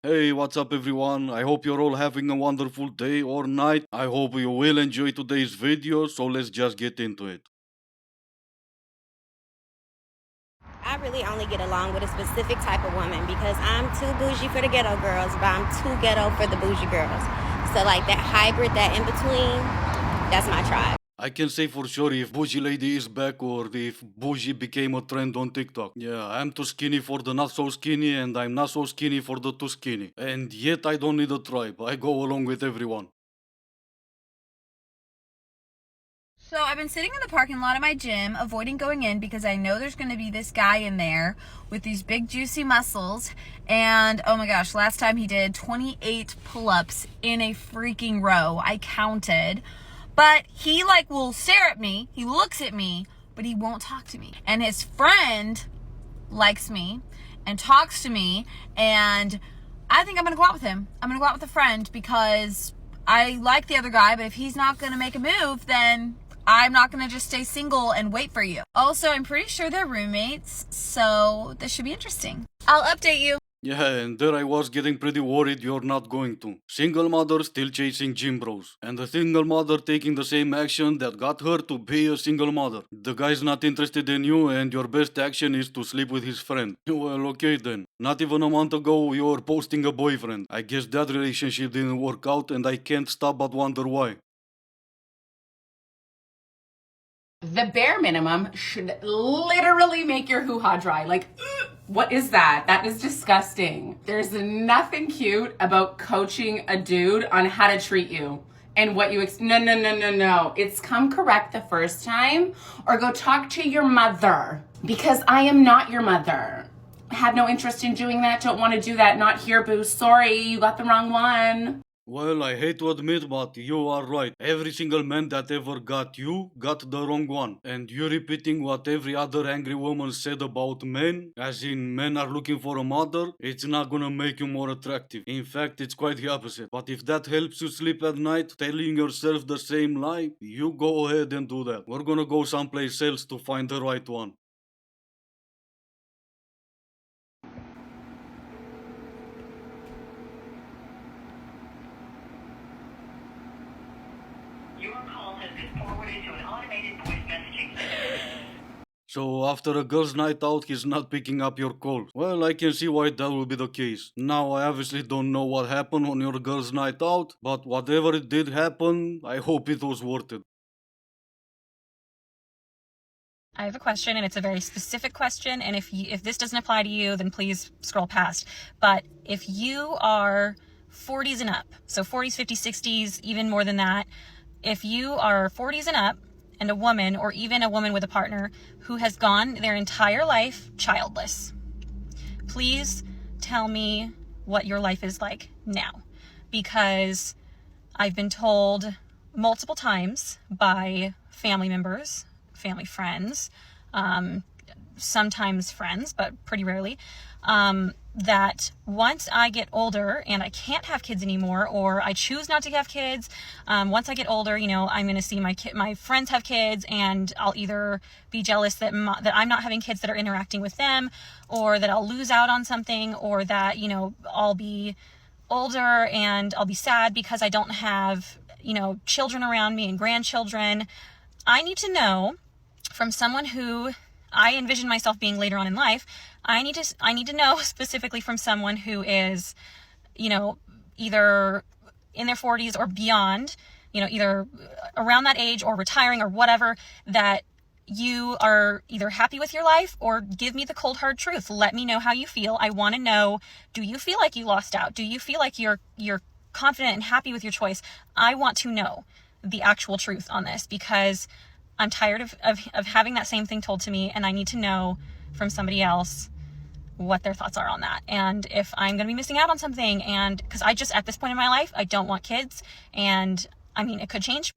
Hey, what's up everyone? I hope you're all having a wonderful day or night. I hope you will enjoy today's video, so let's just get into it. I really only get along with a specific type of woman because I'm too bougie for the ghetto girls, but I'm too ghetto for the bougie girls. So like that hybrid, that in between, that's my tribe. I can say for sure if bougie lady is back or if bougie became a trend on TikTok. Yeah, I'm too skinny for the not so skinny and I'm not so skinny for the too skinny. And yet I don't need a tribe. I go along with everyone. So I've been sitting in the parking lot of my gym, avoiding going in because I know there's going to be this guy in there with these big juicy muscles. And oh my gosh, last time he did 28 pull-ups in a freaking row. I counted. But he will stare at me. He looks at me, but he won't talk to me. And his friend likes me and talks to me. And I think I'm going to go out with him. I'm going to go out with a friend because I like the other guy, but if he's not going to make a move, then I'm not going to just stay single and wait for you. Also, I'm pretty sure they're roommates, so this should be interesting. I'll update you. Yeah, and there I was getting pretty worried you're not going to. Single mother still chasing gym bros. And a single mother taking the same action that got her to be a single mother. The guy's not interested in you and your best action is to sleep with his friend. Well, okay then. Not even a month ago you were posting a boyfriend. I guess that relationship didn't work out and I can't stop but wonder why. The bare minimum should literally make your hoo-ha dry. Like, ugh, what is that? That is disgusting. There's nothing cute about coaching a dude on how to treat you and what you no. It's come correct the first time or go talk to your mother because I am not your mother. Have no interest in doing that. Don't want to do that. Not here, boo. Sorry, you got the wrong one. Well, I hate to admit, but you are right. Every single man that ever got you got the wrong one. And you repeating what every other angry woman said about men, as in men are looking for a mother, it's not gonna make you more attractive. In fact, it's quite the opposite. But if that helps you sleep at night, telling yourself the same lie, you go ahead and do that. We're gonna go someplace else to find the right one. Your call has been forwarded to an automated voice messaging system. So after a girl's night out, he's not picking up your call. Well, I can see why that will be the case. Now, I obviously don't know what happened on your girl's night out, but whatever it did happen, I hope it was worth it. I have a question, and it's a very specific question, and if this doesn't apply to you, then please scroll past. But if you are 40s and up, so 40s, 50s, 60s, even more than that, if you are 40s and up, and a woman, or even a woman with a partner, who has gone their entire life childless, please tell me what your life is like now. Because I've been told multiple times by family members, family friends, sometimes friends, but pretty rarely, that once I get older and I can't have kids anymore, or I choose not to have kids, once I get older, I'm going to see my friends have kids, and I'll either be jealous that I'm not having kids that are interacting with them, or that I'll lose out on something, or that, I'll be older and I'll be sad because I don't have, children around me and grandchildren. I need to know from someone who I envision myself being later on in life. I need to know specifically from someone who is, either in their 40s or beyond, either around that age or retiring or whatever, that you are either happy with your life or give me the cold hard truth. Let me know how you feel. I want to know, do you feel like you lost out? Do you feel like you're confident and happy with your choice? I want to know the actual truth on this because I'm tired of having that same thing told to me, and I need to know from somebody else what their thoughts are on that, and if I'm going to be missing out on something. And because at this point in my life, I don't want kids, and it could change.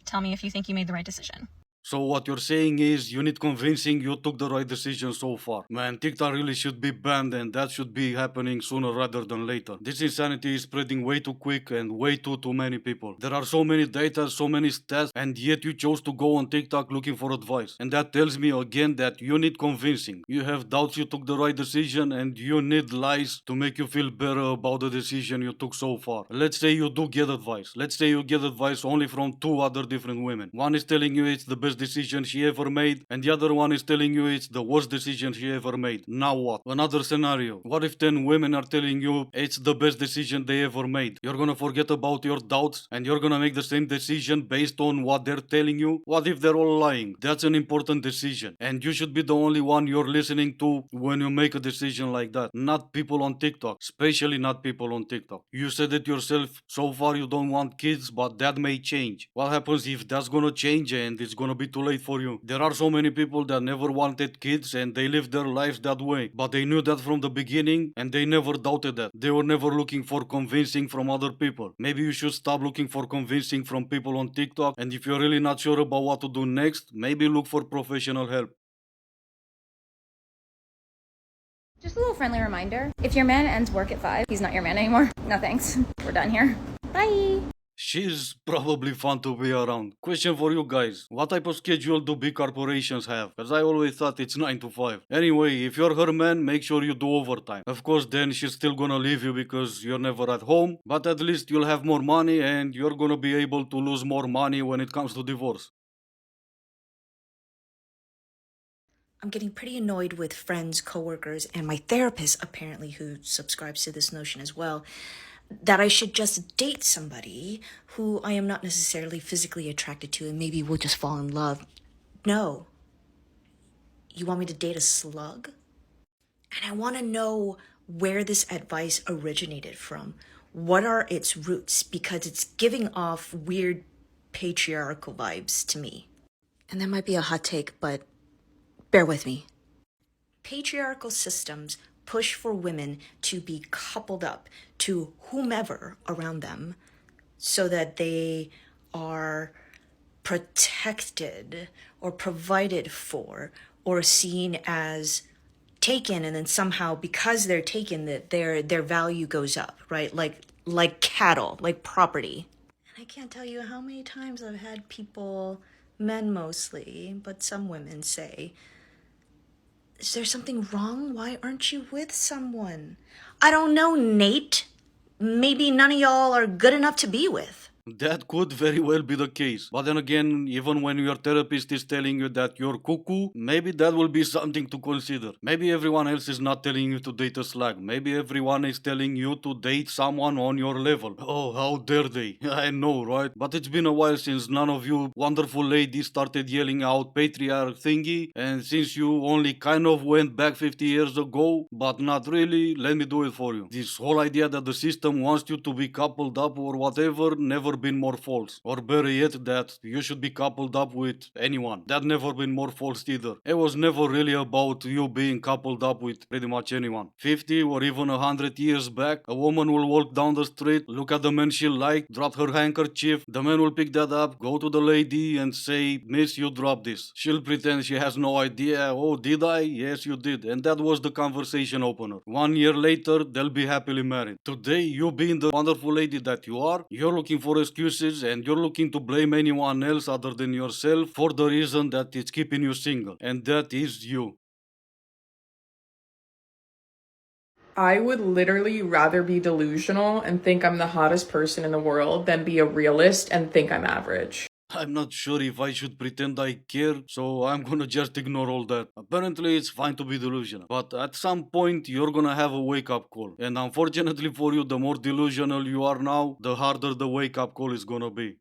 Tell me if you think you made the right decision. So what you're saying is you need convincing you took the right decision so far. Man, TikTok really should be banned and that should be happening sooner rather than later. This insanity is spreading way too quick and way too many people. There are so many data, so many stats, and yet you chose to go on TikTok looking for advice. And that tells me again that you need convincing. You have doubts you took the right decision and you need lies to make you feel better about the decision you took so far. Let's say you do get advice. Let's say you get advice only from two other different women. One is telling you it's the best decision she ever made, and the other one is telling you it's the worst decision she ever made. Now what? Another scenario. What if 10 women are telling you it's the best decision they ever made? You're gonna forget about your doubts and you're gonna make the same decision based on what they're telling you? What if they're all lying? That's an important decision, and you should be the only one you're listening to when you make a decision like that, not people on TikTok, especially not people on TikTok. You said it yourself, so far you don't want kids, but that may change. What happens if that's gonna change and it's gonna be too late for you? There are so many people that never wanted kids and they live their lives that way, but they knew that from the beginning and they never doubted that. They were never looking for convincing from other people. Maybe you should stop looking for convincing from people on TikTok, and if you're really not sure about what to do next, maybe look for professional help. Just a little friendly reminder. If your man ends work at 5, he's not your man anymore. No thanks. We're done here. Bye. She's probably fun to be around. Question for you guys. What type of schedule do big corporations have? Cause I always thought it's 9 to 5. Anyway, if you're her man, make sure you do overtime. Of course, then she's still gonna leave you because you're never at home, but at least you'll have more money and you're gonna be able to lose more money when it comes to divorce. I'm getting pretty annoyed with friends, coworkers, and my therapist, apparently, who subscribes to this notion as well, that I should just date somebody who I am not necessarily physically attracted to and maybe we'll just fall in love. No. You want me to date a slug? And I want to know where this advice originated from. What are its roots? Because it's giving off weird patriarchal vibes to me. And that might be a hot take, but bear with me. Patriarchal systems push for women to be coupled up to whomever around them so that they are protected or provided for or seen as taken, and then somehow because they're taken that their value goes up, right? Like cattle, like property. And I can't tell you how many times I've had people, men mostly, but some women say, is there something wrong? Why aren't you with someone? I don't know, Nate. Maybe none of y'all are good enough to be with. That could very well be the case. But then again, even when your therapist is telling you that you're cuckoo, maybe that will be something to consider. Maybe everyone else is not telling you to date a slag. Maybe everyone is telling you to date someone on your level. Oh, how dare they? I know, right? But it's been a while since none of you wonderful ladies started yelling out patriarch thingy. And since you only kind of went back 50 years ago, but not really, let me do it for you. This whole idea that the system wants you to be coupled up or whatever never been more false. Or better yet, that you should be coupled up with anyone. That never been more false either. It was never really about you being coupled up with pretty much anyone. 50 or even 100 years back, a woman will walk down the street, look at the man she liked, drop her handkerchief, the man will pick that up, go to the lady and say, "Miss, you dropped this." She'll pretend she has no idea. "Oh, did I?" "Yes, you did." And that was the conversation opener. 1 year later, they'll be happily married. Today, you being the wonderful lady that you are, you're looking for excuses and you're looking to blame anyone else other than yourself for the reason that it's keeping you single. And that is you. I would literally rather be delusional and think I'm the hottest person in the world than be a realist and think I'm average. I'm not sure if I should pretend I care, so I'm gonna just ignore all that. Apparently, it's fine to be delusional, but at some point, you're gonna have a wake up call. And unfortunately for you, the more delusional you are now, the harder the wake up call is gonna be.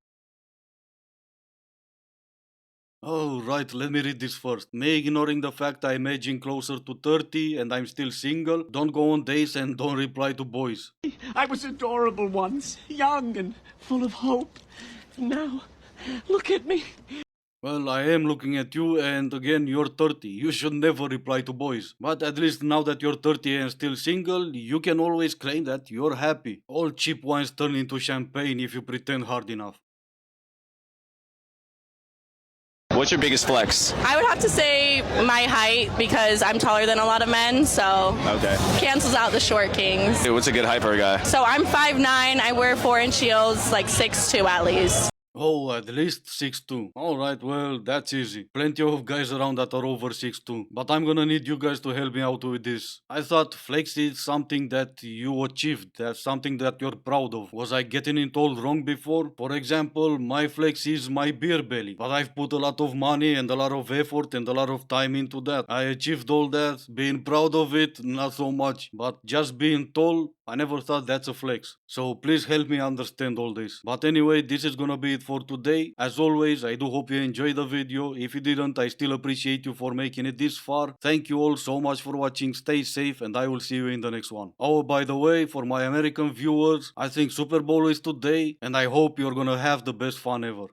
Oh, right, let me read this first. Me ignoring the fact I'm aging closer to 30 and I'm still single, don't go on dates and don't reply to boys. I was adorable once, young and full of hope. Now, look at me. Well, I am looking at you, and again, you're 30. You should never reply to boys. But at least now that you're 30 and still single, you can always claim that you're happy. All cheap wines turn into champagne if you pretend hard enough. What's your biggest flex? I would have to say my height because I'm taller than a lot of men, so Okay. cancels out the short kings. Hey, what's a good height for a guy? So I'm 5'9", I wear 4-inch heels, like 6'2" at least. Oh, at least 6'2". Alright, well, that's easy. Plenty of guys around that are over 6'2". But I'm gonna need you guys to help me out with this. I thought flex is something that you achieved, that's something that you're proud of. Was I getting it all wrong before? For example, my flex is my beer belly. But I've put a lot of money and a lot of effort and a lot of time into that. I achieved all that. Being proud of it, not so much. But just being tall, I never thought that's a flex. So please help me understand all this. But anyway, this is gonna be it for today. As always, I do hope you enjoyed the video. If you didn't, I still appreciate you for making it this far. Thank you all so much for watching. Stay safe and I will see you in the next one. Oh, by the way, for my American viewers, I think Super Bowl is today and I hope you're gonna have the best fun ever.